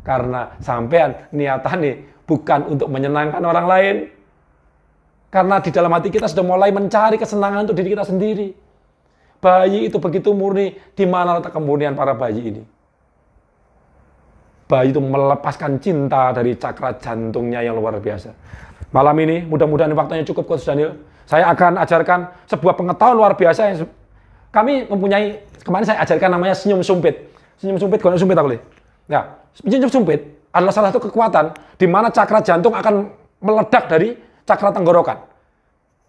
Karena sampean niatane bukan untuk menyenangkan orang lain. Karena di dalam hati kita sudah mulai mencari kesenangan untuk diri kita sendiri. Bayi itu begitu murni, di mana letak kemurnian para bayi ini? Bayi itu melepaskan cinta dari cakra jantungnya yang luar biasa. Malam ini, mudah-mudahan waktunya cukup, Coach Daniel. Saya akan ajarkan sebuah pengetahuan luar biasa yang kami mempunyai, kemarin saya ajarkan namanya senyum sumpit. Senyum sumpit, kalau sumpit aku lihat. Ya, senyum sumpit adalah salah satu kekuatan di mana cakra jantung akan meledak dari cakra tenggorokan.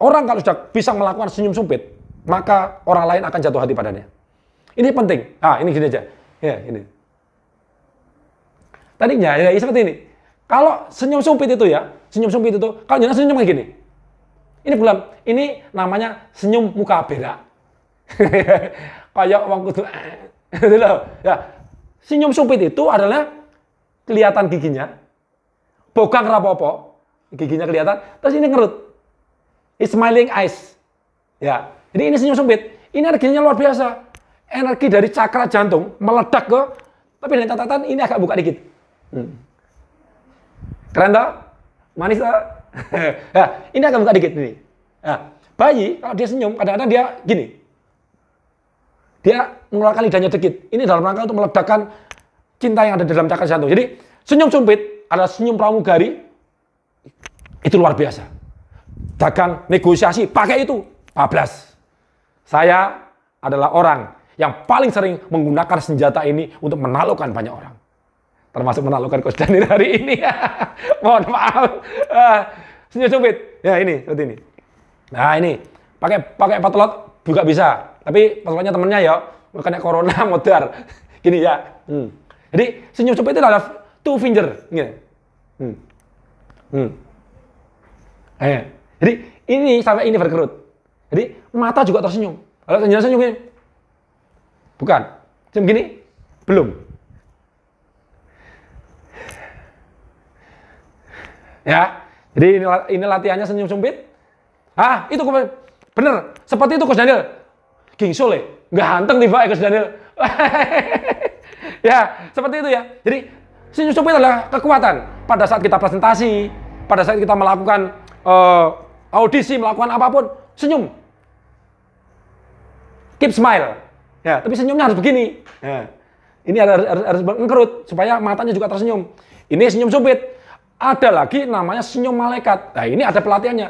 Orang kalau sudah bisa melakukan senyum sumpit, maka orang lain akan jatuh hati padanya. Ini penting. Ini gini aja. Ya, ini. Tadinya ya seperti ini. Kalau senyum sumpit itu ya, kalau jangan senyum kayak gini. Ini belum, ini namanya senyum muka berak. Kayak wong kudu gitu loh. Ya. Senyum sumpit itu adalah kelihatan giginya. Bogang rapopo, giginya kelihatan, terus ini ngerut. It's smiling eyes. Ya. Jadi ini senyum sumpit. Ini energinya luar biasa. Energi dari cakra jantung meledak ke, tapi dengan catatan ini agak buka dikit. Keren toh? Manis toh? Ya, ini agak buka dikit ini. Nah, bayi kalau dia senyum kadang-kadang dia gini. Dia mengeluarkan lidahnya dikit. Ini dalam rangka untuk meledakkan cinta yang ada di dalam cakra jantung. Jadi senyum sumpit adalah senyum pramugari. Itu luar biasa. Dagang, negosiasi, pakai itu. 14. Saya adalah orang yang paling sering menggunakan senjata ini untuk menaklukkan banyak orang. Termasuk menaklukkan Coach Daniel hari ini. Mohon maaf. Senyum sumpit. Ya ini, seperti ini. Nah ini, pakai patelot juga bisa. Tapi patelotnya temennya ya, kena corona modar. Gini ya. Jadi senyum sumpit itu adalah two finger. Gini. Jadi ini sampai ini berkerut. Jadi mata juga tersenyum. Kalau senyum gini. Bukan. Senyum gini? Belum. Ya, jadi ini latihannya senyum sumpit. Itu bener, seperti itu Coach Daniel. Gingsul ya, nggak hanteng tiba Coach Daniel. Ya, seperti itu ya. Jadi senyum sumpit adalah kekuatan pada saat kita presentasi, pada saat kita melakukan audisi, melakukan apapun, senyum. Keep smile. Ya, tapi senyumnya harus begini. Ya. Ini harus mengkerut supaya matanya juga tersenyum. Ini senyum sumpit. Ada lagi namanya senyum malaikat. Nah, ini ada pelatihannya.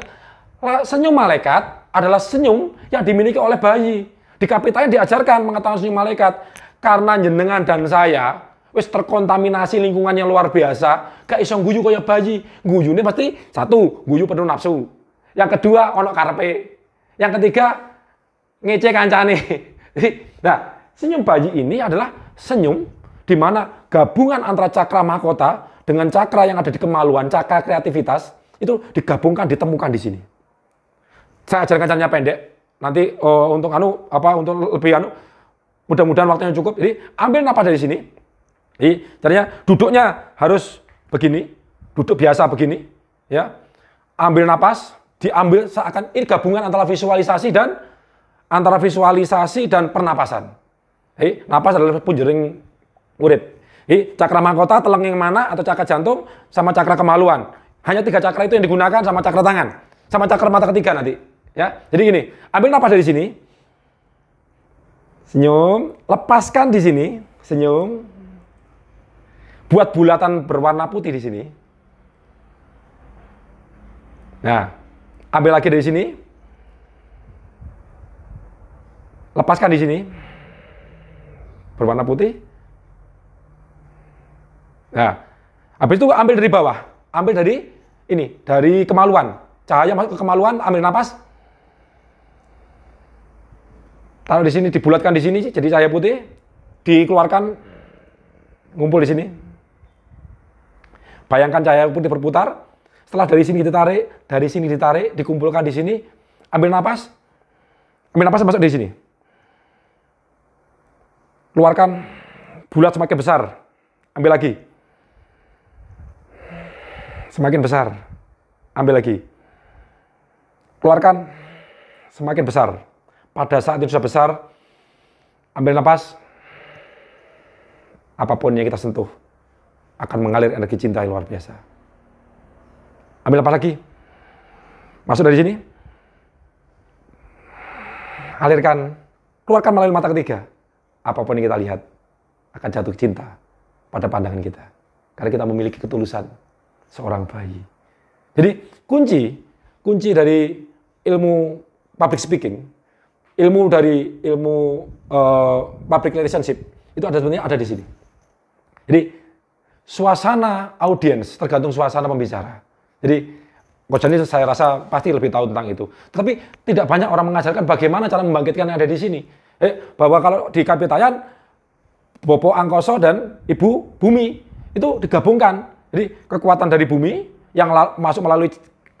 Senyum malaikat adalah senyum yang dimiliki oleh bayi. Di kapitanya diajarkan mengetahui senyum malaikat. Karena jenengan dan saya wis terkontaminasi lingkungan yang luar biasa, gak iso guyu kaya bayi. Guyune pasti satu, guyu penuh nafsu. Yang kedua, ono karepe. Yang ketiga, ngece kancane. Nah, senyum bayi ini adalah senyum di mana gabungan antara cakra mahkota dengan cakra yang ada di kemaluan, cakra kreativitas, itu digabungkan, ditemukan di sini. Saya ajarkan caranya pendek. Nanti untuk lebih mudah-mudahan waktunya cukup. Jadi ambil napas dari sini. Jadi caranya duduknya harus begini, duduk biasa begini, ya. Ambil napas, diambil seakan ini gabungan antara visualisasi dan pernapasan. Jadi napas adalah punjering urip. Jadi cakra mahkota, teleng yang mana, atau cakra jantung, sama cakra kemaluan. Hanya 3 cakra itu yang digunakan, sama cakra tangan. Sama cakra mata ketiga nanti. Ya, jadi gini, ambil napas dari sini. Senyum, lepaskan di sini. Senyum. Buat bulatan berwarna putih di sini. Nah, ambil lagi dari sini. Lepaskan di sini. Berwarna putih. Nah, habis itu ambil dari bawah, ambil dari ini, dari kemaluan. Cahaya masuk ke kemaluan, ambil napas. Taruh di sini, dibulatkan di sini, jadi cahaya putih. Dikeluarkan, ngumpul di sini. Bayangkan cahaya putih berputar. Setelah dari sini ditarik, dikumpulkan di sini. Ambil napas masuk di sini. Keluarkan, bulat semakin besar. Ambil lagi. Semakin besar, ambil lagi. Keluarkan, semakin besar. Pada saat itu sudah besar, ambil napas. Apapun yang kita sentuh, akan mengalir energi cinta yang luar biasa. Ambil apa lagi? Masuk dari sini. Alirkan, keluarkan melalui mata ketiga. Apapun yang kita lihat akan jatuh cinta pada pandangan kita. Karena kita memiliki ketulusan seorang bayi. Jadi kunci dari ilmu public speaking, ilmu dari ilmu public relationship itu sebenarnya ada di sini. Jadi suasana audiens tergantung suasana pembicara. Jadi Coach Daniel saya rasa pasti lebih tahu tentang itu. Tetapi tidak banyak orang mengajarkan bagaimana cara membangkitkan yang ada di sini. Bahwa kalau di Kapitayan, Bopo Angkoso dan Ibu Bumi itu digabungkan. Jadi kekuatan dari bumi yang masuk melalui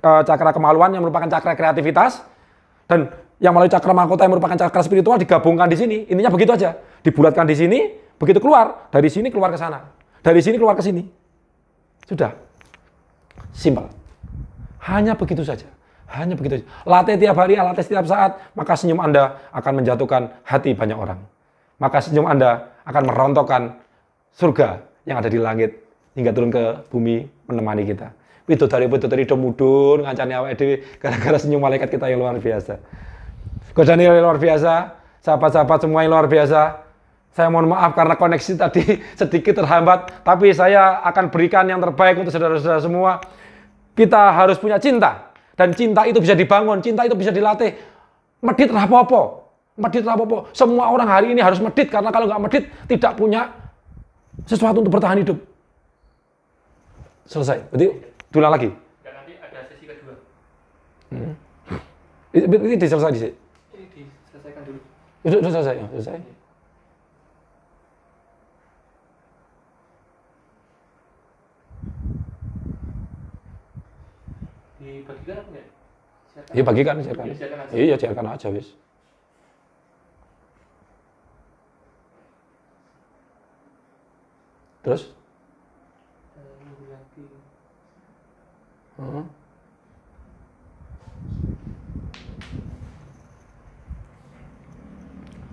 cakra kemaluan yang merupakan cakra kreativitas dan yang melalui cakra mahkota yang merupakan cakra spiritual digabungkan di sini. Intinya begitu aja. Dibulatkan di sini, begitu keluar dari sini keluar ke sana. Dari sini keluar ke sini. Sudah. Simpel. Hanya begitu saja. Hanya begitu saja. Latih tiap hari, latih setiap saat, maka senyum Anda akan menjatuhkan hati banyak orang. Maka senyum Anda akan merontokkan surga yang ada di langit hingga turun ke bumi menemani kita. Widodari do mudun ngancani awake dhewe gara-gara senyum malaikat kita yang luar biasa. Coach Daniel yang luar biasa, sahabat-sahabat semua yang luar biasa. Saya mohon maaf karena koneksi tadi sedikit terhambat, tapi saya akan berikan yang terbaik untuk saudara-saudara semua. Kita harus punya cinta, dan cinta itu bisa dibangun, cinta itu bisa dilatih. Medit rapopo, medit rapopo. Semua orang hari ini harus medit, karena kalau nggak medit, tidak punya sesuatu untuk bertahan hidup. Selesai, berarti diulang lagi. Dan nanti ada sesi kedua. Ini diselesai di sini. Ini diselesaikan dulu. Sudah selesai, selesai. Dibagikan apa enggak? Iya bagikan, siarkan. Iya, siarkan aja wis. Terus?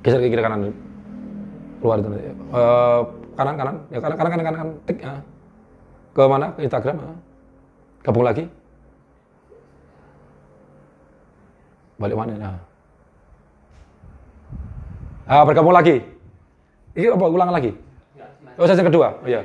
Geser ke kiri kanan. Keluar itu nanti. Kanan. Ya kanan. Tik. Ke mana? Ke Instagram. Gabung lagi. Balik mana? Bergabung lagi. Ini apa? Ulang lagi. Oh, sesi kedua. Oh iya.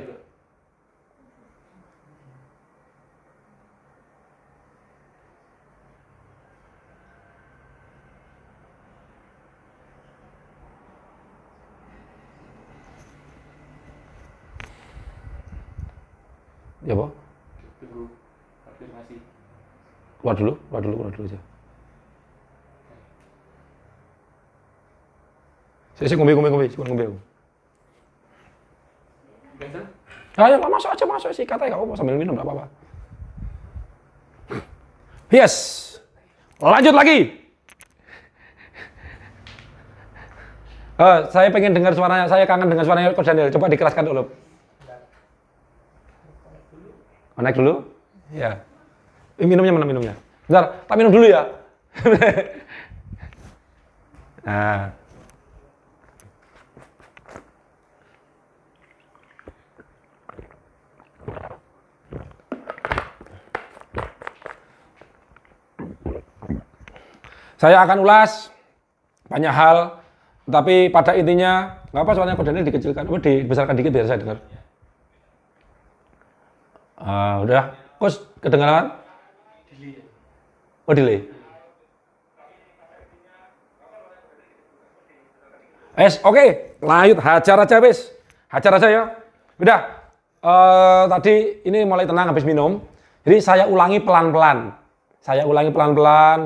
Ya, Pak. Tunggu konfirmasi. Keluar dulu aja. Saya ngombe. Bensin? Ayo masuk sih, katanya nggak apa sambil minum nggak apa-apa. Yes, lanjut lagi. Saya pengen dengar suaranya, saya kangen dengar suaranya Coach Daniel. Coba dikeraskan dulu. Naik dulu? Ya. Minumnya mana minumnya? Bentar, tak minum dulu ya. Nah. Saya akan ulas banyak hal, tapi pada intinya nggak apa soalnya Coach Daniel dikecilkan, dibesarkan dikit biar saya dengar. Udah, Coach kedengaran? Oh delay. Oke, lanjut hajar aja wis. Hajar aja ya. Udah. Tadi ini mulai tenang habis minum. Jadi saya ulangi pelan-pelan.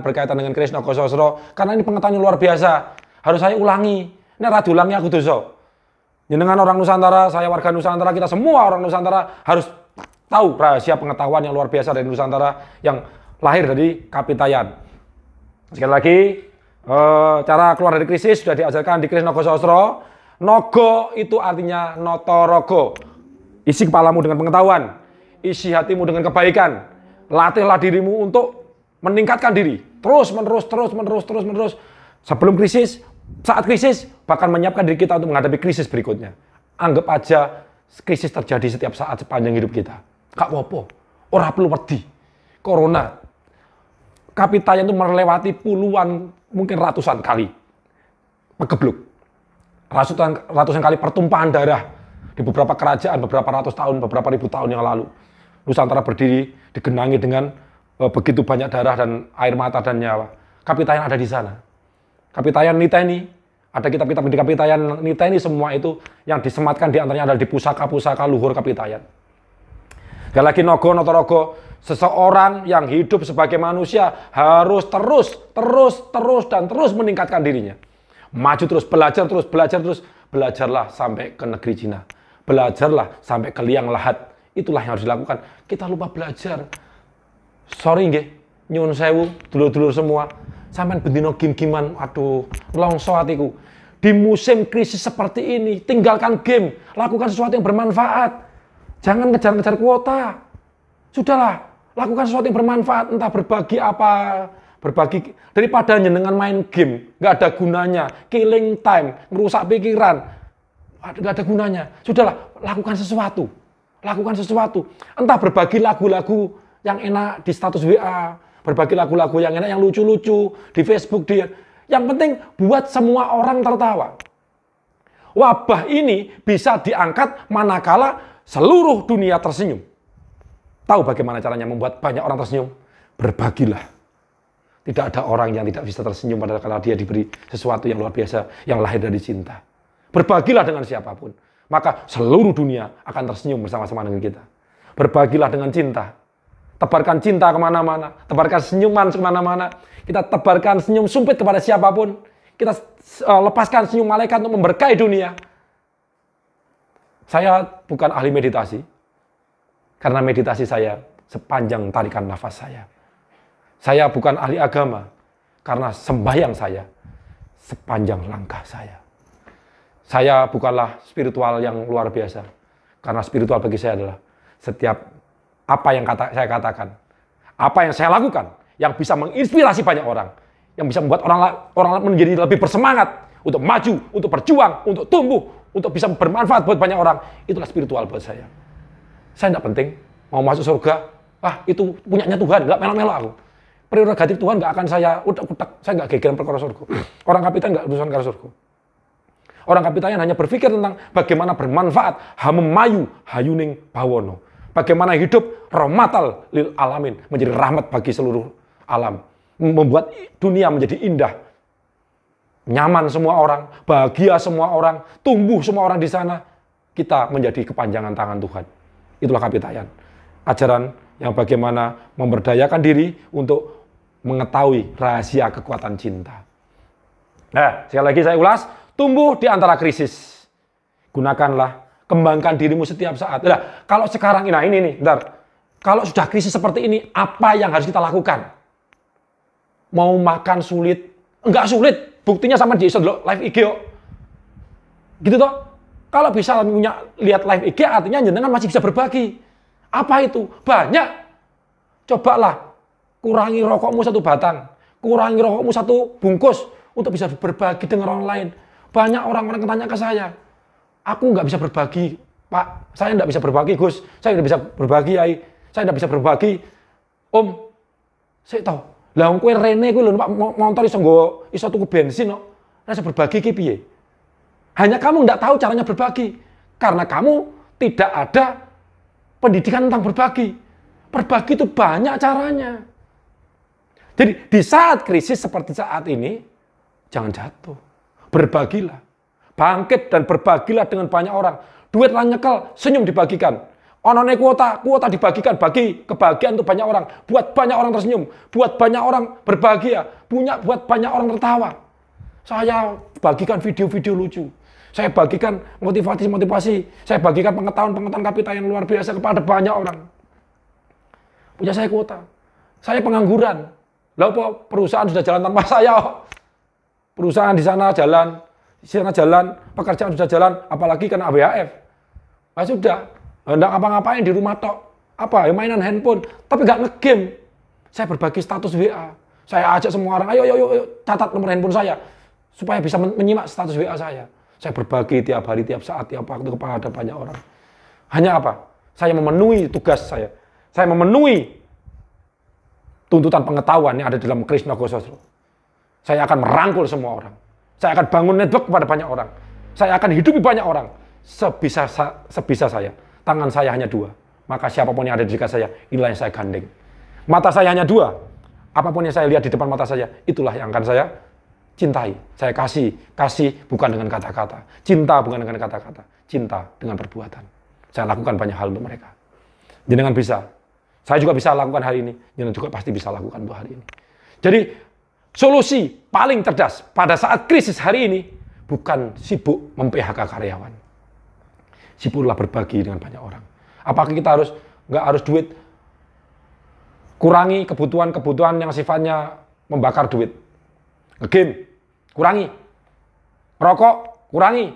Berkaitan dengan Krishna Kososro karena ini pengetahuan yang luar biasa. Harus saya ulangi. Ini rada ulangi aku dosa. Jenengan orang Nusantara, saya warga Nusantara, kita semua orang Nusantara harus tahu rahasia pengetahuan yang luar biasa dari Nusantara yang lahir dari Kapitayan. Sekali lagi, cara keluar dari krisis sudah diajarkan di Krishna Kososro. Nogo itu artinya notorogo. Isi kepalamu dengan pengetahuan, isi hatimu dengan kebaikan. Latihlah dirimu untuk meningkatkan diri. Terus menerus. Sebelum krisis, saat krisis, bahkan menyiapkan diri kita untuk menghadapi krisis berikutnya. Anggap aja krisis terjadi setiap saat sepanjang hidup kita. Gak apa-apa. Ora perlu wedi. Corona. Kapitayan itu melewati puluhan, mungkin ratusan kali pegebluk. Ratusan kali pertumpahan darah di beberapa kerajaan, beberapa ratus tahun, beberapa ribu tahun yang lalu. Nusantara berdiri digenangi dengan begitu banyak darah dan air mata dan nyawa. Kapitayan ada di sana. Kapitayan niteni, ada kitab-kitab di Kapitayan niteni, semua itu yang disematkan di antaranya adalah di pusaka-pusaka luhur Kapitayan. Sekali lagi nogo notorogo, seseorang yang hidup sebagai manusia harus terus meningkatkan dirinya. Maju terus, belajar terus, belajarlah sampai ke negeri Cina. Belajarlah sampai ke liang lahat. Itulah yang harus dilakukan. Kita lupa belajar. Sorry nggih, nyuwun sewu, dulur-dulur semua. Sampean bendino game-gamean, aduh, longso hatiku. Di musim krisis seperti ini, tinggalkan game, lakukan sesuatu yang bermanfaat. Jangan ngejar-ngejar kuota. Sudahlah, lakukan sesuatu yang bermanfaat, entah berbagi apa, berbagi daripada nyenengan main game, nggak ada gunanya, killing time, ngerusak pikiran, nggak ada gunanya. Sudahlah, lakukan sesuatu, entah berbagi lagu-lagu yang enak di status WA, berbagi lagu-lagu yang enak, yang lucu-lucu di Facebook dia. Yang penting buat semua orang tertawa. Wabah ini bisa diangkat manakala seluruh dunia tersenyum. Tahu bagaimana caranya membuat banyak orang tersenyum? Berbagilah. Tidak ada orang yang tidak bisa tersenyum pada kala dia diberi sesuatu yang luar biasa, yang lahir dari cinta. Berbagilah dengan siapapun. Maka seluruh dunia akan tersenyum bersama-sama dengan kita. Berbagilah dengan cinta. Tebarkan cinta kemana-mana. Tebarkan senyuman kemana-mana. Kita tebarkan senyum sumpit kepada siapapun. Kita lepaskan senyum malaikat untuk memberkahi dunia. Saya bukan ahli meditasi. Karena meditasi saya sepanjang tarikan nafas saya. Saya bukan ahli agama. Karena sembahyang saya sepanjang langkah saya. Saya bukanlah spiritual yang luar biasa. Karena spiritual bagi saya adalah setiap apa yang saya katakan, apa yang saya lakukan, yang bisa menginspirasi banyak orang, yang bisa membuat orang menjadi lebih bersemangat untuk maju, untuk berjuang, untuk tumbuh, untuk bisa bermanfaat buat banyak orang. Itulah spiritual buat saya. Saya tidak penting mau masuk surga, itu punyanya Tuhan, nggak melo-melo aku. Prerogatif Tuhan nggak akan saya utak-utak, saya nggak gegeran perkara surga. Orang kapitan nggak urusan perkara surga. Orang kapitan hanya berpikir tentang bagaimana bermanfaat, hamemayu hayuning bawono. Bagaimana hidup rahmatal lil alamin, menjadi rahmat bagi seluruh alam. Membuat dunia menjadi indah. Nyaman semua orang, bahagia semua orang, tumbuh semua orang di sana. Kita menjadi kepanjangan tangan Tuhan. Itulah kapitayan. Ajaran yang bagaimana memberdayakan diri untuk mengetahui rahasia kekuatan cinta. Nah, sekali lagi saya ulas, tumbuh di antara krisis. Gunakanlah, kembangkan dirimu setiap saat. Nah, kalau sekarang, ini nih, bentar. Kalau sudah krisis seperti ini, apa yang harus kita lakukan? Mau makan sulit? Enggak sulit. Buktinya sama di live IG yuk. Gitu toh? Kalau bisa punya lihat live IG, artinya jenengan masih bisa berbagi. Apa itu? Banyak. Cobalah kurangi rokokmu 1 batang, kurangi rokokmu 1 bungkus untuk bisa berbagi dengan orang lain. Banyak orang-orang yang tanya ke saya, aku nggak bisa berbagi, Pak. Saya nggak bisa berbagi, Gus. Saya nggak bisa berbagi, Yai. Saya nggak bisa berbagi, Om. Saya tahu. Lah kowe rene kowe lho Pak motor iso tuku bensin kok. Rasa berbagi ki piye? Hanya kamu nggak tahu caranya berbagi karena kamu tidak ada pendidikan tentang berbagi. Berbagi itu banyak caranya. Jadi di saat krisis seperti saat ini, jangan jatuh. Berbagilah. Bangkit dan berbagilah dengan banyak orang. Duit lah nyekel, senyum dibagikan. Onone kuota dibagikan, bagi kebahagiaan untuk banyak orang. Buat banyak orang tersenyum, buat banyak orang berbahagia, buat banyak orang tertawa. Saya bagikan video-video lucu. Saya bagikan motivasi-motivasi. Saya bagikan pengetahuan-pengetahuan kapita yang luar biasa kepada banyak orang. Punya saya kuota. Saya pengangguran. Lah apa perusahaan sudah jalan tanpa saya. Perusahaan di sana jalan, pekerjaan sudah jalan, apalagi kena ABHF. Nah sudah, hendak ngapa-ngapain di rumah tok. Apa, ya mainan handphone, tapi nggak nge-game. Saya berbagi status WA. Saya ajak semua orang, ayo catat nomor handphone saya. Supaya bisa menyimak status WA saya. Saya berbagi tiap hari, tiap saat, tiap waktu kepada banyak orang. Hanya apa? Saya memenuhi tugas saya. Saya memenuhi tuntutan pengetahuan yang ada dalam Krishna Gosastra. Saya akan merangkul semua orang. Saya akan bangun network kepada banyak orang. Saya akan hidupi banyak orang. Sebisa saya. Tangan saya hanya 2. Maka siapapun yang ada di dekat saya, inilah yang saya gandeng. Mata saya hanya 2. Apapun yang saya lihat di depan mata saya, itulah yang akan saya cintai. Saya kasih. Kasih bukan dengan kata-kata. Cinta bukan dengan kata-kata. Cinta dengan perbuatan. Saya lakukan banyak hal untuk mereka. Jenengan bisa. Saya juga bisa lakukan hari ini. Jenengan juga pasti bisa lakukan untuk hari ini. Jadi, solusi paling cerdas pada saat krisis hari ini bukan sibuk mem-PHK karyawan. Sibuklah berbagi dengan banyak orang. Apakah kita nggak harus duit? Kurangi kebutuhan-kebutuhan yang sifatnya membakar duit. Nge-game, kurangi. Rokok, kurangi.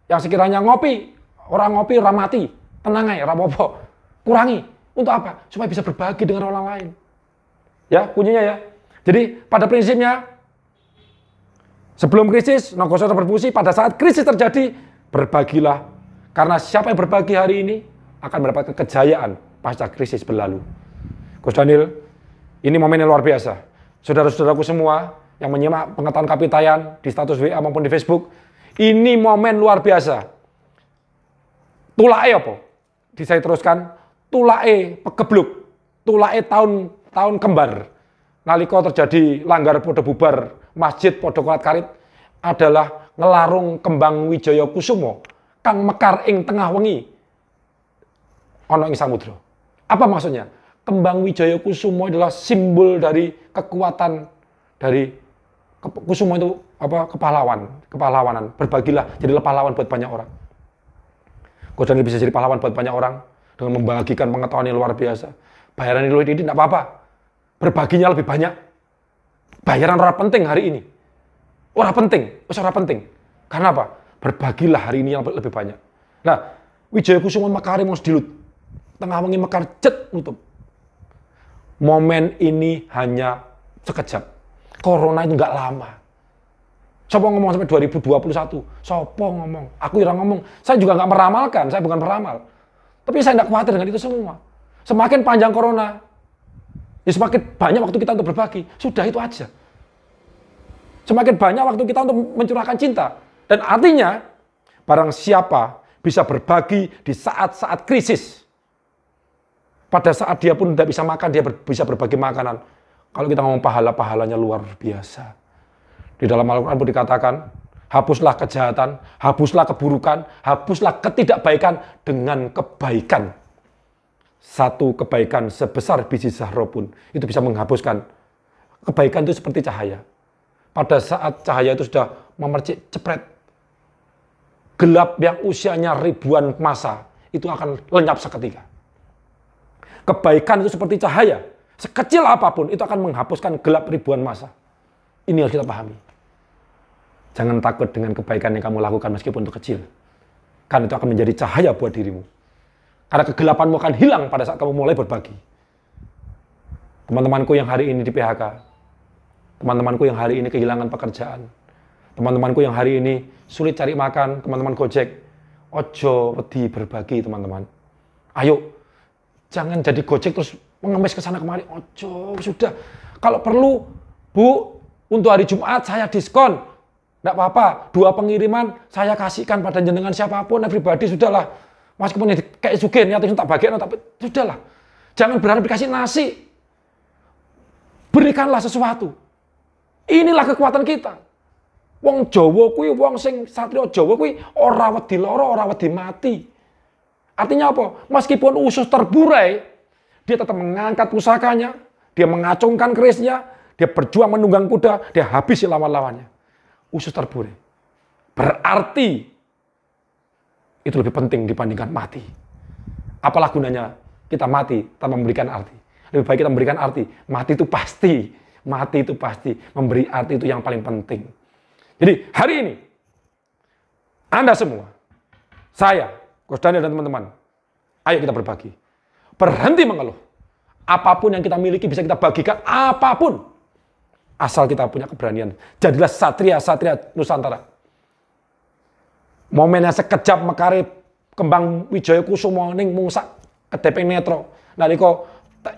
Yang sekiranya ngopi, orang mati. Tenang aja, rapopo. Kurangi. Untuk apa? Supaya bisa berbagi dengan orang lain. Ya, kuncinya ya. Jadi, pada prinsipnya, sebelum krisis, Nogosastra berfungsi. Pada saat krisis terjadi, berbagilah. Karena siapa yang berbagi hari ini, akan mendapatkan kejayaan pasca krisis berlalu. Coach Daniel, ini momen yang luar biasa. Saudara-saudaraku semua yang menyimak pengetahuan kapitayan di status WA maupun di Facebook, ini momen luar biasa. Tulae apa? Saya teruskan, tulae pegebluk, tulae tahun kembar. Nalika terjadi langgar podo bubar, masjid podo kolat karit adalah ngelarung kembang Wijaya Kusumo kang mekar ing tengah wengi ana ing samudra. Apa maksudnya? Kembang Wijaya Kusumo adalah simbol dari kekuatan dari Kusumo itu apa? Kepahlawanan. Berbagilah, jadilah pahlawan buat banyak orang. Kau jangan bisa jadi pahlawan buat banyak orang dengan membagikan pengetahuan yang luar biasa. Bayaran ini tidak apa-apa. Berbaginya lebih banyak. Bayaran orang penting hari ini. Orang penting. Karena apa? Berbagilah hari ini yang lebih banyak. Nah, Wijaya Kusumo mekare mos dilut. Tengah wengi mekar jet nutup. Momen ini hanya sekejap. Corona itu nggak lama. Sopo ngomong sampai 2021? Sopo ngomong? Aku yang ngomong. Saya juga nggak meramalkan. Saya bukan peramal. Tapi saya nggak khawatir dengan itu semua. Semakin panjang corona, ya semakin banyak waktu kita untuk berbagi. Sudah itu aja. Semakin banyak waktu kita untuk mencurahkan cinta. Dan artinya, barang siapa bisa berbagi di saat-saat krisis. Pada saat dia pun tidak bisa makan, dia bisa berbagi makanan. Kalau kita ngomong pahalanya luar biasa. Di dalam Al-Quran pun dikatakan, hapuslah kejahatan, hapuslah keburukan, hapuslah ketidakbaikan dengan kebaikan. Satu kebaikan sebesar biji zahro pun, itu bisa menghapuskan. Kebaikan itu seperti cahaya. Pada saat cahaya itu sudah memercik cepret, gelap yang usianya ribuan masa, itu akan lenyap seketika. Kebaikan itu seperti cahaya. Sekecil apapun, itu akan menghapuskan gelap ribuan masa. Ini harus kita pahami. Jangan takut dengan kebaikan yang kamu lakukan meskipun itu kecil. Karena itu akan menjadi cahaya buat dirimu. Karena kegelapanmu akan hilang pada saat kamu mulai berbagi. Teman-temanku yang hari ini di PHK. Teman-temanku yang hari ini kehilangan pekerjaan. Teman-temanku yang hari ini sulit cari makan, teman-teman Gojek. Ojo wedi berbagi, teman-teman. Ayo, jangan jadi Gojek terus mengemis ke sana kemari. Ojo, sudah. Kalau perlu, Bu, untuk hari Jumat saya diskon. Nggak apa-apa, 2 pengiriman saya kasihkan pada jenengan siapapun, everybody, sudahlah. Meskipun kayak sugen, ya, tak bagian, tapi sudahlah. Jangan berharap dikasih nasi. Berikanlah sesuatu. Inilah kekuatan kita. Wong Jawa kuwi, wong sing satriya Jawa kuwi ora wedi lara, ora wedi mati. Artinya apa? Meskipun usus terburai, dia tetap mengangkat pusakanya, dia mengacungkan kerisnya, dia berjuang menunggang kuda, dia habisi lawan-lawannya. Usus terburai. Berarti itu lebih penting dibandingkan mati. Apalah gunanya kita mati tanpa memberikan arti? Lebih baik kita memberikan arti. Mati itu pasti. Mati itu pasti. Memberi arti itu yang paling penting. Jadi hari ini, Anda semua, saya, Coach Daniel dan teman-teman, ayo kita berbagi. Berhenti mengeluh. Apapun yang kita miliki bisa kita bagikan, apapun. Asal kita punya keberanian. Jadilah satria-satria Nusantara. Momennya sekejap mekari kembang Wijaya Kusuma ning mungsak kedeping netro nalika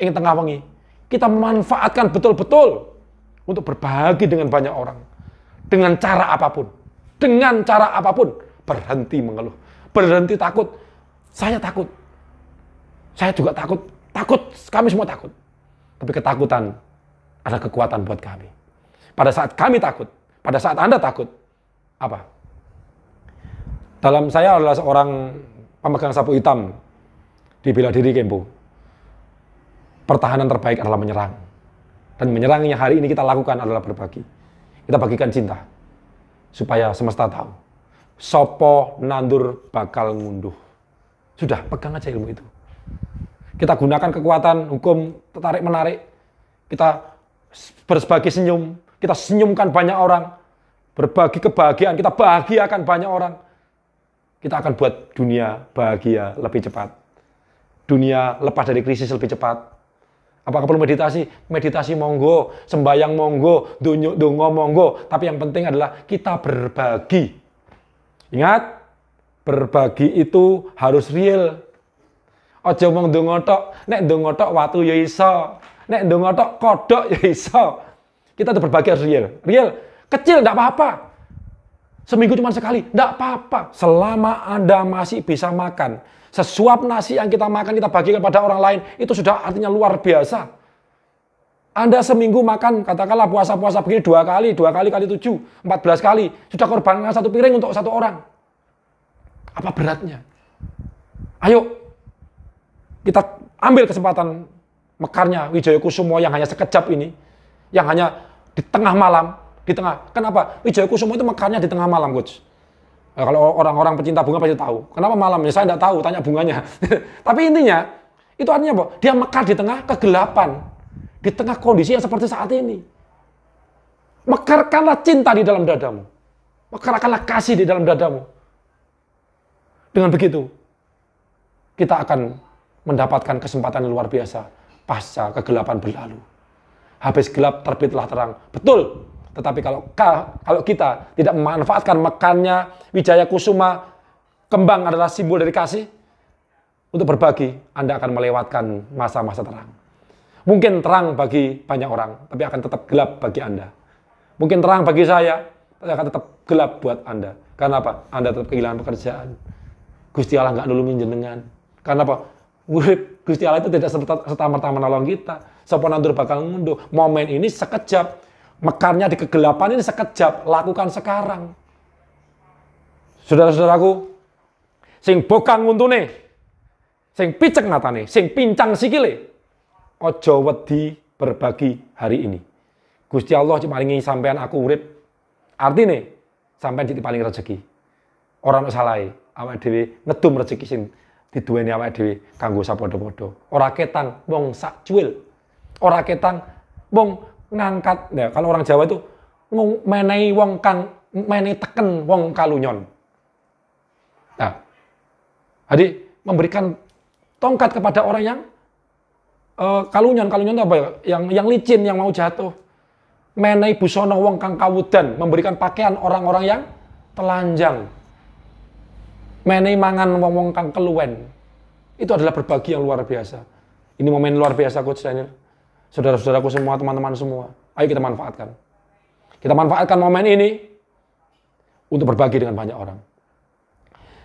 ing tengah wengi. Kita memanfaatkan betul-betul untuk berbagi dengan banyak orang. Dengan cara apapun. Dengan cara apapun. Berhenti mengeluh. Berhenti takut. Saya takut. Saya juga takut. Takut. Kami semua takut. Tapi ketakutan adalah kekuatan buat kami. Pada saat kami takut. Pada saat Anda takut. Apa? Dalam saya adalah seorang pemegang sapu hitam di bela diri Kempo. Pertahanan terbaik adalah menyerang. Dan menyerang yang hari ini kita lakukan adalah berbagi. Kita bagikan cinta. Supaya semesta tahu. Sopo nandur bakal ngunduh. Sudah, pegang aja ilmu itu. Kita gunakan kekuatan hukum tarik-menarik. Kita berbagi senyum. Kita senyumkan banyak orang. Berbagi kebahagiaan. Kita bahagiakan banyak orang. Kita akan buat dunia bahagia lebih cepat. Dunia lepas dari krisis lebih cepat. Apakah perlu meditasi? Meditasi monggo, sembayang monggo, dongo monggo. Tapi yang penting adalah kita berbagi. Ingat, berbagi itu harus real. Aja mong dongo tok, nek dongo tok watu ya iso. Nek dongo tok kodok ya iso. Kita tuh berbagi harus real. Real, kecil enggak apa-apa. Seminggu cuma sekali, enggak apa-apa. Selama Anda masih bisa makan. Sesuap nasi yang kita makan, kita bagikan pada orang lain, itu sudah artinya luar biasa. Anda seminggu makan, katakanlah puasa-puasa begini 2 kali kali 7, 14 kali. Sudah korbankan 1 piring untuk 1 orang. Apa beratnya? Ayo, kita ambil kesempatan mekarnya Wijaya Kusuma yang hanya sekejap ini. Yang hanya di tengah malam. Kenapa? Wijaya Kusuma itu mekarnya di tengah malam, Coach. Nah, kalau orang-orang pecinta bunga pasti tahu. Kenapa malamnya? Saya tidak tahu, tanya bunganya. Tapi intinya, itu artinya apa? Dia mekar di tengah kegelapan. Di tengah kondisi yang seperti saat ini. Mekarkanlah cinta di dalam dadamu. Mekarkanlah kasih di dalam dadamu. Dengan begitu, kita akan mendapatkan kesempatan yang luar biasa. Pasca kegelapan berlalu. Habis gelap, terbitlah terang. Betul. Tetapi kalau kita tidak memanfaatkan mekarnya Wijaya Kusuma, kembang adalah simbol dari kasih, untuk berbagi, Anda akan melewatkan masa-masa terang. Mungkin terang bagi banyak orang, tapi akan tetap gelap bagi Anda. Mungkin terang bagi saya, tapi akan tetap gelap buat Anda. Karena apa? Anda tetap kehilangan pekerjaan. Gusti Allah nggak nulungin jenengan. Karena apa? Gusti Allah itu tidak serta-merta menolong kita. Sapa nandur bakal ngunduh. Momen ini sekejap. Mekarnya di kegelapan ini sekejap, lakukan sekarang. Saudara-saudaraku, sing bokang untune, sing picek matane, sing pincang sikile, ojo wedi berbagi hari ini. Gusti Allah paringi sampean aku urip. Artine sampean paling rezeki. Ora ono salahe, awake dhewe ngedum rezeki sing diduweni awake dhewe kanggo sapadha-padha. Ora ketang wong sak cuil. Ora ketang wong ngangkat, ya, kalau orang Jawa itu menehi wong kang menehi teken wong kalunyon. Nah, jadi memberikan tongkat kepada orang yang kalunyon itu apa ya? Yang licin, yang mau jatuh. Menehi busana wong kang kawudan, memberikan pakaian orang-orang yang telanjang. Menehi mangan wong kang keluwen. Itu adalah berbagi yang luar biasa. Ini momen luar biasa, Coach Daniel. Saudara-saudaraku semua, teman-teman semua, ayo kita manfaatkan. Kita manfaatkan momen ini untuk berbagi dengan banyak orang.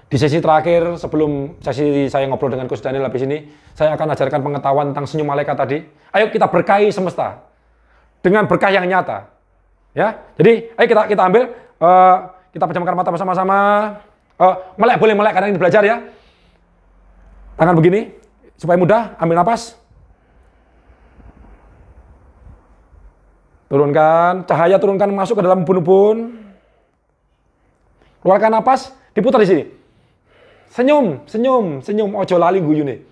Di sesi terakhir, sebelum sesi saya ngobrol dengan Coach Daniel habis ini, saya akan ajarkan pengetahuan tentang senyum malaikat tadi. Ayo kita berkahi semesta dengan berkah yang nyata. Ya, jadi ayo kita ambil, kita pejamkan mata bersama-sama. Melek boleh melek karena ini belajar ya. Tangan begini supaya mudah, ambil napas. Turunkan, cahaya turunkan masuk ke dalam ubun-ubun. Keluarkan napas, diputar di sini. Senyum, senyum, senyum. Ojo lali guyune.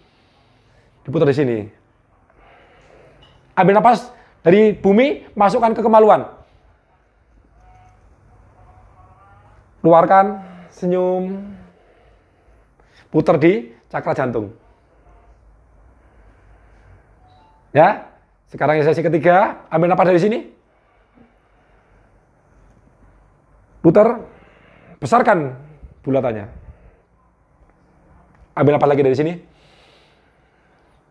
Diputar di sini. Ambil napas dari bumi, masukkan ke kemaluan. Keluarkan, senyum. Putar di cakra jantung. Ya. Sekarang sesi ketiga, ambil napas dari sini. Putar, besarkan bulatannya. Ambil apa lagi dari sini?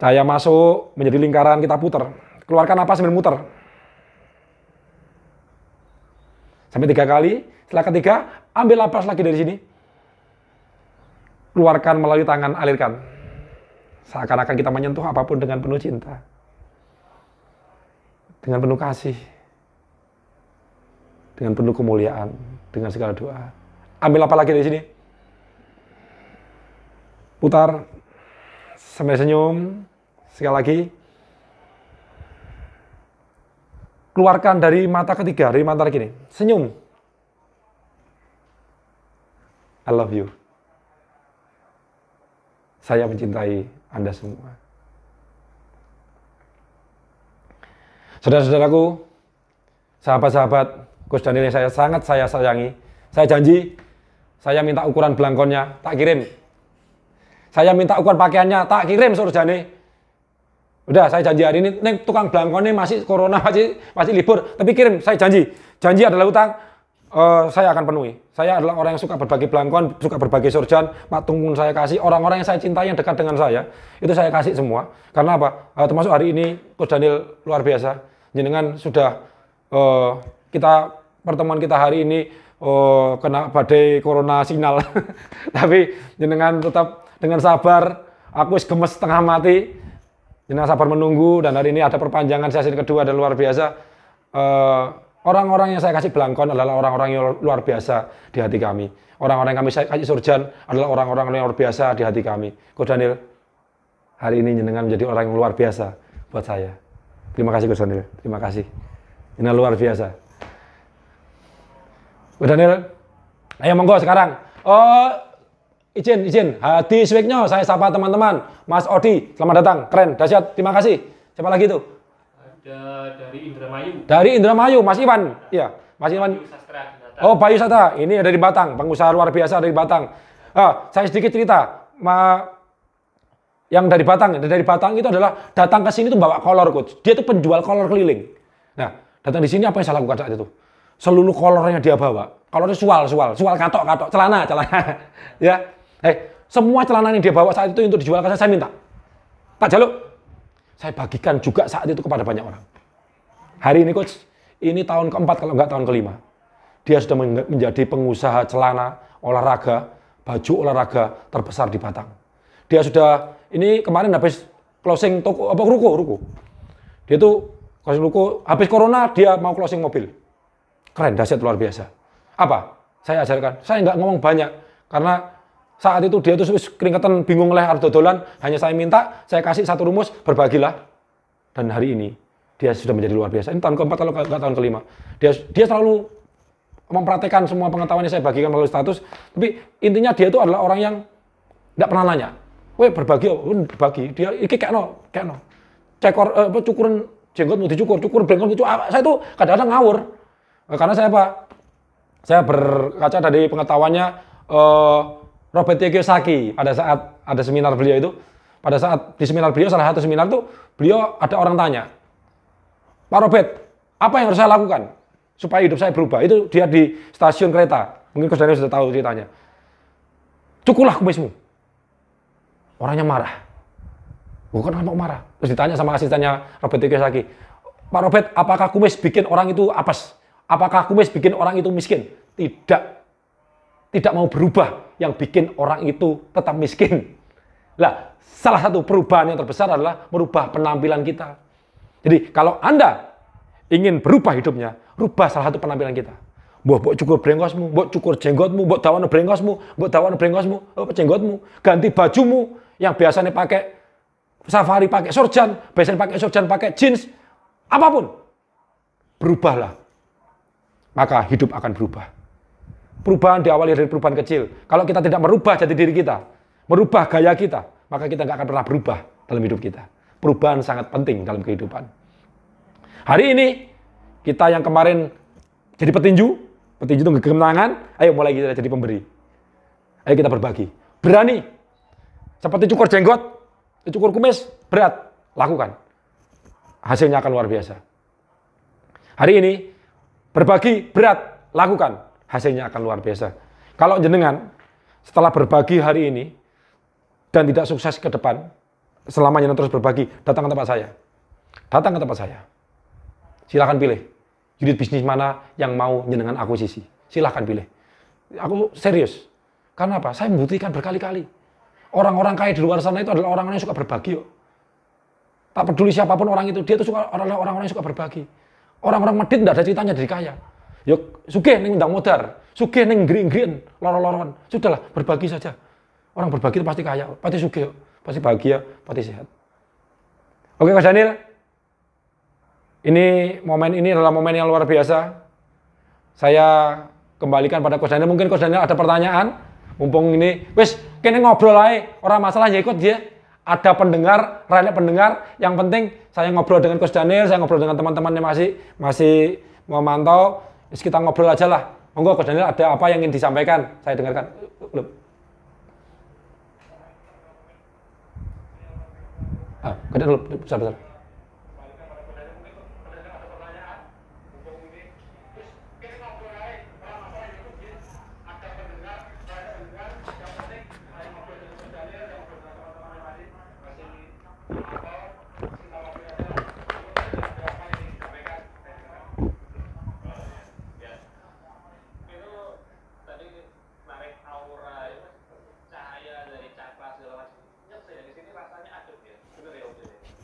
Cahaya masuk menjadi lingkaran, kita putar. Keluarkan napas sambil muter. Sampai 3 kali. Setelah ketiga, ambil napas lagi dari sini. Keluarkan melalui tangan, alirkan. Seakan-akan kita menyentuh apapun dengan penuh cinta. Dengan penuh kasih. Dengan penuh kemuliaan. Dengan segala doa. Ambil apa lagi dari sini? Putar. Sampai senyum. Sekali lagi. Keluarkan dari mata ketiga, dari mata kiri. Senyum. I love you. Saya mencintai Anda semua. Saudara-saudaraku, sahabat-sahabat, Coach Daniel yang sangat saya sayangi. Saya janji, saya minta ukuran belangkonnya, tak kirim. Saya minta ukuran pakaiannya, tak kirim, Saudara. Udah, saya janji hari ini, tukang belangkonnya masih corona, masih libur, tapi kirim, saya janji. Janji adalah utang, saya akan penuhi. Saya adalah orang yang suka berbagi belangkon, suka berbagi surjan, patung pun saya kasih, orang-orang yang saya cintai yang dekat dengan saya, itu saya kasih semua. Karena apa? Termasuk hari ini, Coach Daniel luar biasa. Jenengan sudah, pertemuan kita hari ini, kena badai corona signal. Tapi jenengan tetap dengan sabar, aku gemes setengah mati, jenengan sabar menunggu, dan hari ini ada perpanjangan sesi kedua dan luar biasa. Orang-orang yang saya kasih belangkon adalah orang-orang yang luar biasa di hati kami. Orang-orang yang kami saya kasih surjan adalah orang-orang yang luar biasa di hati kami. Coach Daniel, hari ini jenengan menjadi orang yang luar biasa buat saya. Terima kasih Coach Daniel, terima kasih. Ini luar biasa. Coach Daniel, ayo monggo sekarang. Izin, hadi swiknya saya sapa teman-teman. Mas Odi, selamat datang, keren, dahsyat, terima kasih. Siapa lagi tuh? Ada dari Indramayu. Dari Indramayu, Mas Iwan. Iya, Mas Iwan. Oh, Bayu Sastra. Ini dari Batang, pengusaha luar biasa dari Batang. Saya sedikit cerita. Yang dari Batang itu adalah datang ke sini tuh bawa kolor, Coach. Dia tuh penjual kolor keliling. Nah, datang di sini apa yang saya lakukan saat itu? Seluruh kolornya dia bawa. Kolornya sual, katok, celana. Ya. Semua celana yang dia bawa saat itu untuk dijual ke saya minta. Pak Jaluk, saya bagikan juga saat itu kepada banyak orang. Hari ini Coach, ini tahun keempat kalau enggak tahun kelima. Dia sudah menjadi pengusaha celana, olahraga, baju olahraga terbesar di Batang. Dia sudah, ini kemarin habis closing toko, ruko. Dia tuh closing ruko, habis corona dia mau closing mobil. Keren, dahsyat, luar biasa. Apa? Saya ajarkan, saya nggak ngomong banyak, karena saat itu dia tuh keringetan, bingung harus dodolan, hanya saya minta, saya kasih satu rumus, berbagilah. Dan hari ini, dia sudah menjadi luar biasa. Ini tahun keempat kalau nggak tahun kelima. Dia selalu mempraktekkan semua pengetahuan yang saya bagikan melalui status, tapi intinya dia itu adalah orang yang nggak pernah nanya. Weh berbagi, dia iki kayak no. Cekor, cukuran jenggotmu cukur brengkot itu. Saya tuh kadang-kadang ngawur. Karena saya saya berkaca dari pengetahuannya Robert T. Kiyosaki pada saat ada seminar beliau itu. Pada saat di seminar beliau, salah satu seminar tuh, beliau ada orang tanya, Pak Robert, apa yang harus saya lakukan supaya hidup saya berubah? Itu dia di stasiun kereta. Mungkin Coach Daniel sudah tahu ceritanya. Cukurlah kumismu. Orangnya marah. Bukan kenapa marah? Terus ditanya sama asistennya Robert T. Kiyosaki, Pak Robert, apakah kumis bikin orang itu apes? Apakah kumis bikin orang itu miskin? Tidak. Tidak mau berubah, yang bikin orang itu tetap miskin. Lah, salah satu perubahan yang terbesar adalah merubah penampilan kita. Jadi, kalau Anda ingin berubah hidupnya, rubah salah satu penampilan kita. Mbok cukur brengkosmu, mbok cukur jenggotmu, mbok dawan brengkosmu, jenggotmu, ganti bajumu yang biasanya pakai safari, pakai surjan, pakai jeans, apapun. Berubahlah. Maka hidup akan berubah. Perubahan diawali dari perubahan kecil. Kalau kita tidak merubah jati diri kita, merubah gaya kita, maka kita nggak akan pernah berubah dalam hidup kita. Perubahan sangat penting dalam kehidupan. Hari ini, kita yang kemarin jadi petinju itu genggam tangan, ayo mulai kita jadi pemberi. Ayo kita berbagi. Berani. Seperti cukur jenggot, cukur kumis, berat. Lakukan. Hasilnya akan luar biasa. Hari ini, berbagi berat, lakukan. Hasilnya akan luar biasa. Kalau jenengan setelah berbagi hari ini, dan tidak sukses ke depan, selamanya terus berbagi, datang ke tempat saya. Datang ke tempat saya. Silahkan pilih. Unit bisnis mana yang mau jenengan akuisisi. Silahkan pilih. Aku serius. Karena apa? Saya membuktikan berkali-kali. Orang-orang kaya di luar sana itu adalah orang-orang yang suka berbagi. Yuk. Tak peduli siapapun orang itu, dia itu suka orang-orang yang suka berbagi. Orang-orang medit tidak ada ceritanya dari kaya. Yuk, sugih ning undang modar, sugih ning ngri-ngriin, loro-loron. Sudahlah, berbagi saja. Orang berbagi itu pasti kaya, pasti sugih, pasti bahagia, pasti sehat. Oke, Coach Daniel. Momen ini adalah momen yang luar biasa. Saya kembalikan pada Coach Daniel. Mungkin Coach Daniel ada pertanyaan. Mumpung ini, wes, kene ngobrol aja. Orang masalah ya ikut dia. Ada pendengar, rakyat pendengar. Yang penting saya ngobrol dengan Coach Daniel, saya ngobrol dengan teman-teman yang masih memantau. Kita ngobrol aja lah. Monggo Coach Daniel, ada apa yang ingin disampaikan? Saya dengarkan. Gede dulu, besar-besar.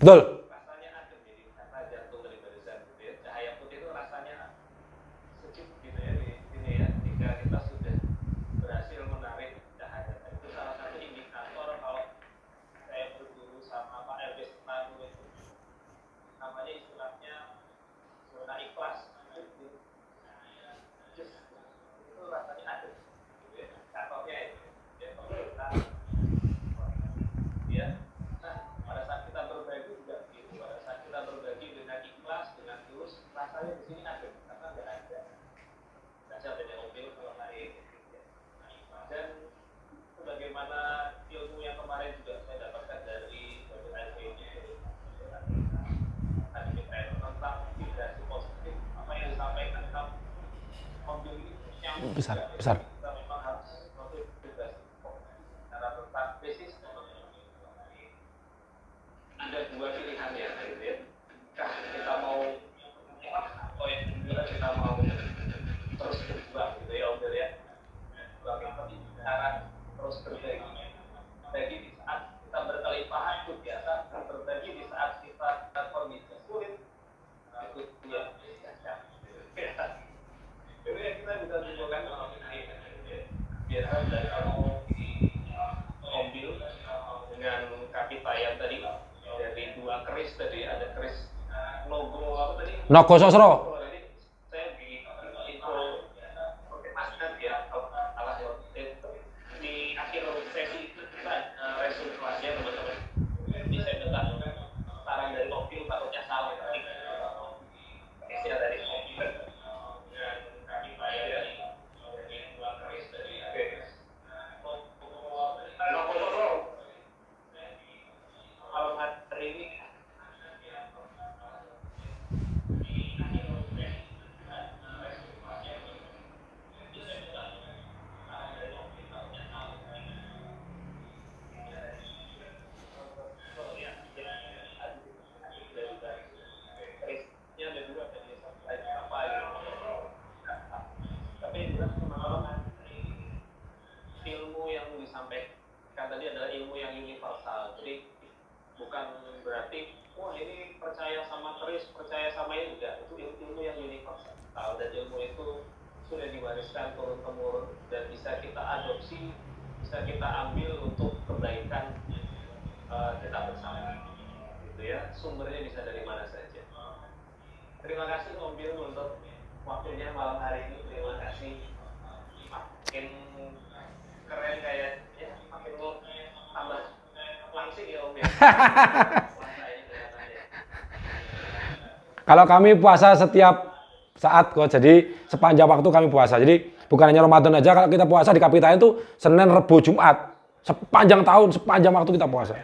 Betul. Rasanya adem, jadi karena jantung dari barisan gitu ya. Cahaya putih itu rasanya sejuk gitu ya di sini ya. Jika kita sudah berhasil menarik cahaya, itu salah satu indikator kalau saya berguru sama Pak Elvis Manu itu namanya istilahnya zona ikhlas. Itu rasanya adem, gitu ya. Contohnya itu, ya kalau kita ya. Pada saat kita berbagi juga gitu, pada saat kita berbagi dengan ikhlas, dengan tulus, rasanya di sini ada, karena nggak ada. Baca beda mobil kalau hari ini. Dan sebagaimana ilmu yang kemarin juga saya dapatkan dari LV-nya, tadi kita tentang vibrasi positif, apa yang disampaikan tentang mobil ini yang besar. kita memang harus mobil vibrasi cara tentang basis. Ada dua pilihan ya, gitu ya. Kita mau atau yang kedua kita mau terus berjuang gitu ya, Om Del ya. Bagaimana cara terus berbagi. Berbagi di saat kita berkelimpahan itu biasa, berbagi di saat kita kondisi sulit itu dia. Itu yang kita bisa tunjukkan dalam ini. Biasa dari mobil dengan kaki tayang tadi. Dari dua keris tadi, ada keris logo apa tadi? Naga Sasra. Saya di info masjid ya, kalau salah di akhir sesi kita resultasinya teman-teman. Ini saya minta saran dari mobil, takutnya salah. Kesnya dari mobil dengan kaki saya dari dua keris tadi. Logo Sasra. Kalau hari ini ilmu yang disampaikan tadi adalah ilmu yang universal. Jadi bukan berarti wah ini percaya sama keris, percaya sama ini, enggak. Itu ilmu yang universal, dan ilmu itu sudah diwariskan turun temurun dan bisa kita adopsi, bisa kita ambil untuk kebaikan kita bersama, gitu ya. Sumbernya bisa dari mana saja. Terima kasih Om Bill untuk waktunya malam hari ini. Terima kasih. Makin keren kayaknya, makin tambah langsing ya Om Bill. Kalau kami puasa setiap saat kok, jadi sepanjang waktu kami puasa. Jadi bukan hanya Ramadan aja, kalau kita puasa di Kapitayan itu Senin, Rebo, Jumat. Sepanjang tahun, sepanjang waktu kita puasa.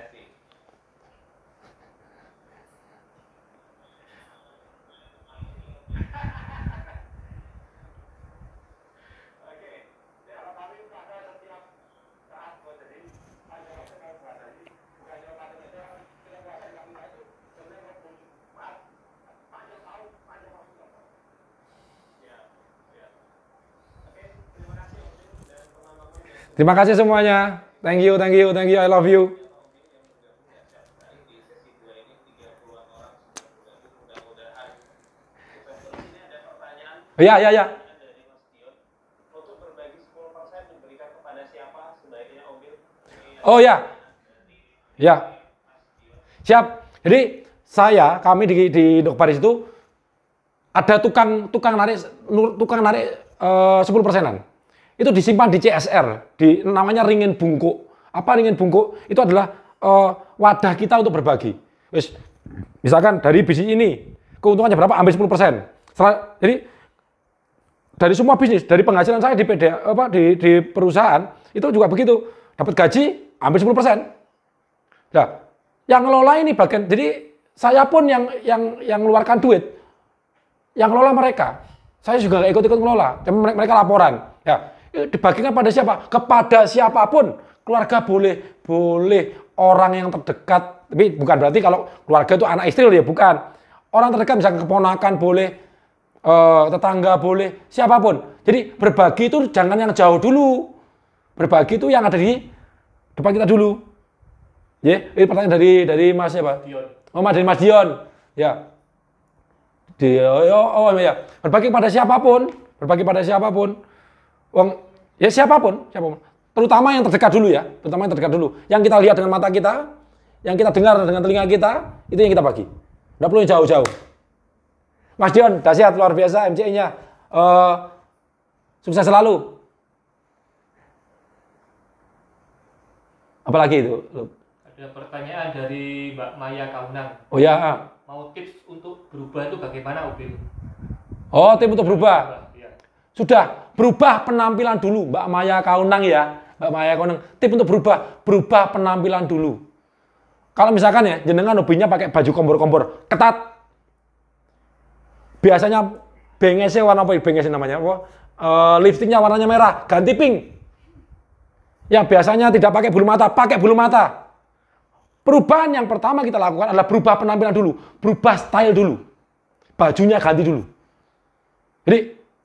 Terima kasih semuanya. Thank you, thank you, thank you. I love you. Ya, ya, ya. Untuk berbagi 10% diberikan kepada siapa sebaiknya Om Bill? Oh ya, ya. Siap. Jadi kami di Dokparis itu ada tukang narik 10%-an. Itu disimpan di CSR, namanya ringin bungkuk. Apa ringin bungkuk? Itu adalah wadah kita untuk berbagi. Misalkan dari bisnis ini keuntungannya berapa? Ambil 10%. Jadi dari semua bisnis, dari penghasilan saya di perusahaan itu juga begitu. Dapat gaji, ambil 10%. Nah, yang ngelola ini bagian. Jadi saya pun yang mengeluarkan duit, yang ngelola mereka. Saya juga nggak ikut-ikut ngelola. Mereka laporan. Ya, dibagikan pada siapa? Kepada siapapun. Keluarga boleh orang yang terdekat. Tapi bukan berarti kalau keluarga itu anak istri ya, bukan. Orang terdekat misalkan keponakan boleh. Tetangga boleh, siapapun. Jadi berbagi itu jangan yang jauh dulu. Berbagi itu yang ada di depan kita dulu. Ya, ini pertanyaan dari Mas siapa? Dion. Oh, dari Mas Dion. Ya. Ya. Berbagi pada siapapun, ya siapapun. Terutama yang terdekat dulu ya, Yang kita lihat dengan mata kita, yang kita dengar dengan telinga kita, itu yang kita bagi. Nggak perlu jauh-jauh. Mas Dion, dahsyat luar biasa MCI-nya. Sukses selalu. Apalagi itu? Ada pertanyaan dari Mbak Maya Kaunang. Oh ya. Mau tips untuk berubah itu bagaimana, Ubin? Oh, tips untuk berubah. Ya. Sudah, berubah penampilan dulu, Mbak Maya Kaunang ya. Mbak Maya Kaunang, tips untuk berubah penampilan dulu. Kalau misalkan ya, jenengan hobinya pakai baju kompor-kompor, ketat. Biasanya bengesnya warna apa? Bengesnya namanya apa? Lipstiknya warnanya merah, ganti pink. Yang biasanya tidak pakai bulu mata, pakai bulu mata. Perubahan yang pertama kita lakukan adalah berubah penampilan dulu, berubah style dulu. Bajunya ganti dulu. Jadi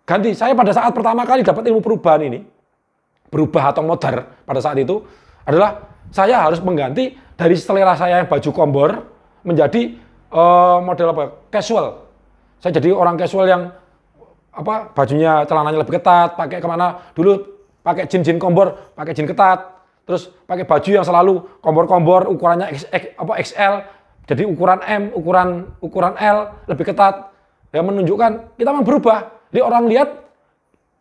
ganti. Saya pada saat pertama kali dapat ilmu perubahan ini, berubah atau modar pada saat itu adalah saya harus mengganti dari selera saya yang baju kombor menjadi model apa? Casual. Saya jadi orang casual yang bajunya celananya lebih ketat, pakai kemana dulu pakai jin kombor, pakai jin ketat, terus pakai baju yang selalu kombor-kombor ukurannya XL, jadi ukuran M, ukuran L lebih ketat, ya menunjukkan kita memang berubah. Jadi orang lihat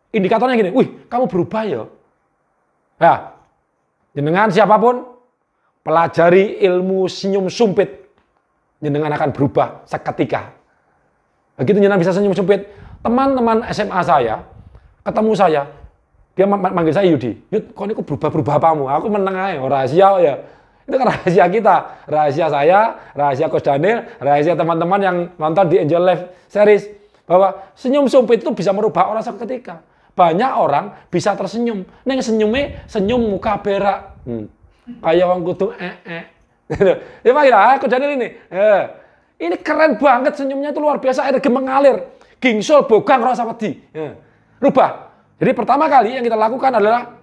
indikatornya gini, wih kamu berubah ya. Ya, jenengan siapapun pelajari ilmu senyum sumpit, jenengan akan berubah seketika. Begitu jenengan bisa senyum sumpit, teman-teman SMA saya ketemu saya, dia manggil saya Yudi. Yud, kok ini kok berubah apamu? Aku meneng aja, rahasia ya. Itu kan rahasia kita, rahasia saya, rahasia Coach Daniel, rahasia teman-teman yang nonton di Angel Live Series. Bahwa senyum sumpit itu bisa merubah orang seketika. Banyak orang bisa tersenyum. Neng senyumnya senyum muka berak. Kayak orang kudu Ya Pak Ira, Coach Daniel ini. Ini keren banget senyumnya itu luar biasa, energi mengalir. Gingsul bogang rasa wedi. Rubah. Jadi pertama kali yang kita lakukan adalah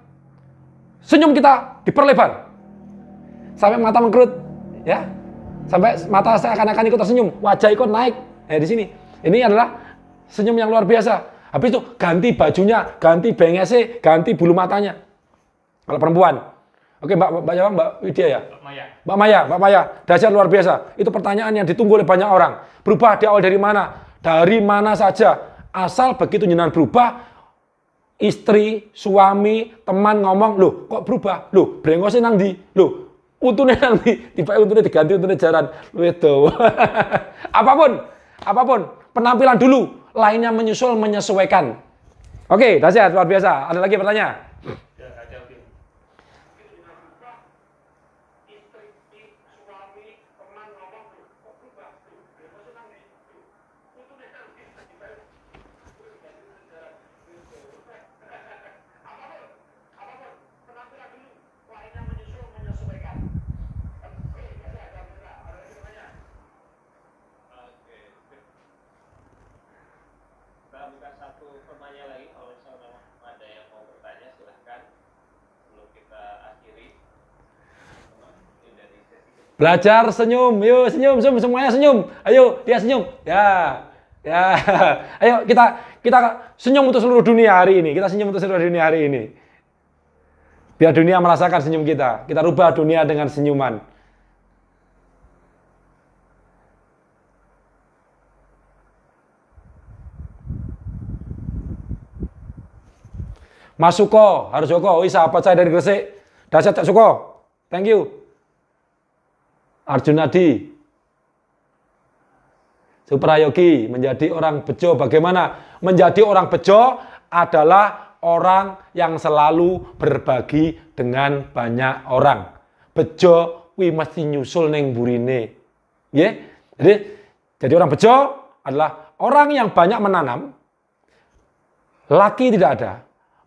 senyum kita diperlebar. Sampai mata mengkerut, ya. Sampai mata seakan-akan ikut tersenyum, wajah ikut naik. Di sini. Ini adalah senyum yang luar biasa. Habis itu ganti bajunya, ganti bengesnya, ganti bulu matanya. Kalau perempuan. Oke, Mbak Widya ya? Mbak Maya, dahsyat luar biasa. Itu pertanyaan yang ditunggu oleh banyak orang. Berubah di awal dari mana? Dari mana saja. Asal begitu jenengan berubah, istri, suami, teman ngomong, loh kok berubah? Loh, brengosnya nang di? Loh, untune nang di? Tiba untune diganti, untune jaran. Itu. Apapun, penampilan dulu, lainnya menyusul menyesuaikan. Oke, dahsyat luar biasa. Ada lagi pertanyaan? Bukan satu pertanyaan lagi, kalau misalnya ada yang mau bertanya silahkan sebelum Belajar senyum, yuk senyum, senyum semuanya senyum. Ayo, dia senyum. Ya. Ya. Ayo kita senyum untuk seluruh dunia hari ini. Kita senyum untuk seluruh dunia hari ini. Biar dunia merasakan senyum kita. Kita rubah dunia dengan senyuman. Mas Suko, harus Joko, sahabat saya dari Gresik. Dasyat Cak Suko, thank you. Arjunadi, Suprayogi, menjadi orang bejo bagaimana? Menjadi orang bejo adalah orang yang selalu berbagi dengan banyak orang. Bejo kuwi mesti nyusul neng burine. Nggih? Jadi orang bejo adalah orang yang banyak menanam. Laki tidak ada,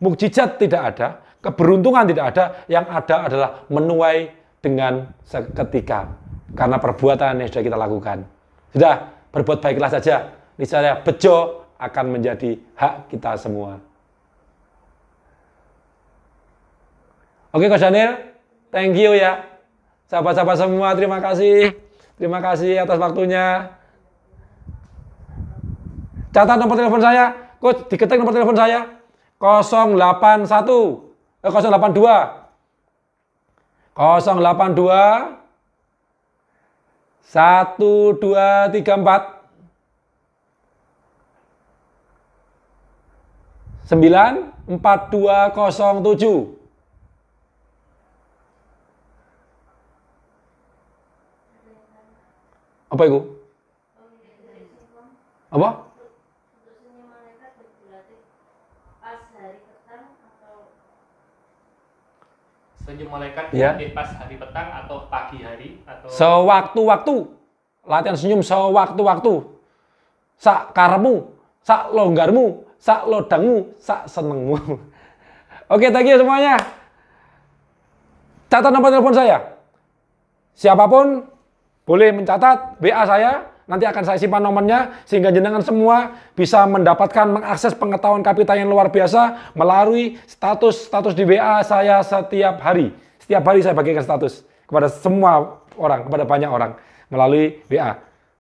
mukjizat tidak ada, keberuntungan tidak ada, yang ada adalah menuai dengan seketika. Karena perbuatan yang sudah kita lakukan. Sudah, berbuat baiklah saja. Niscaya bejo akan menjadi hak kita semua. Oke, Coach Daniel, thank you ya. Sahabat-sahabat semua, terima kasih. Terima kasih atas waktunya. Catat nomor telepon saya. Coach, diketik nomor telepon saya. 082 1234 94207. Apa itu? Apa? Senyum malaikat Ya. pas hari petang atau pagi hari atau Sewaktu-waktu. Latihan senyum sewaktu-waktu. Sak karepmu, sak longgarmu, sak lodangmu, sak senengmu. Oke, thank you semuanya. Catat nomor telepon saya. Siapapun boleh mencatat WA saya. Nanti akan saya simpan nomornya sehingga jenengan semua bisa mendapatkan mengakses pengetahuan kapital yang luar biasa melalui status di WA saya setiap hari. Setiap hari saya bagikan status kepada semua orang, kepada banyak orang melalui WA.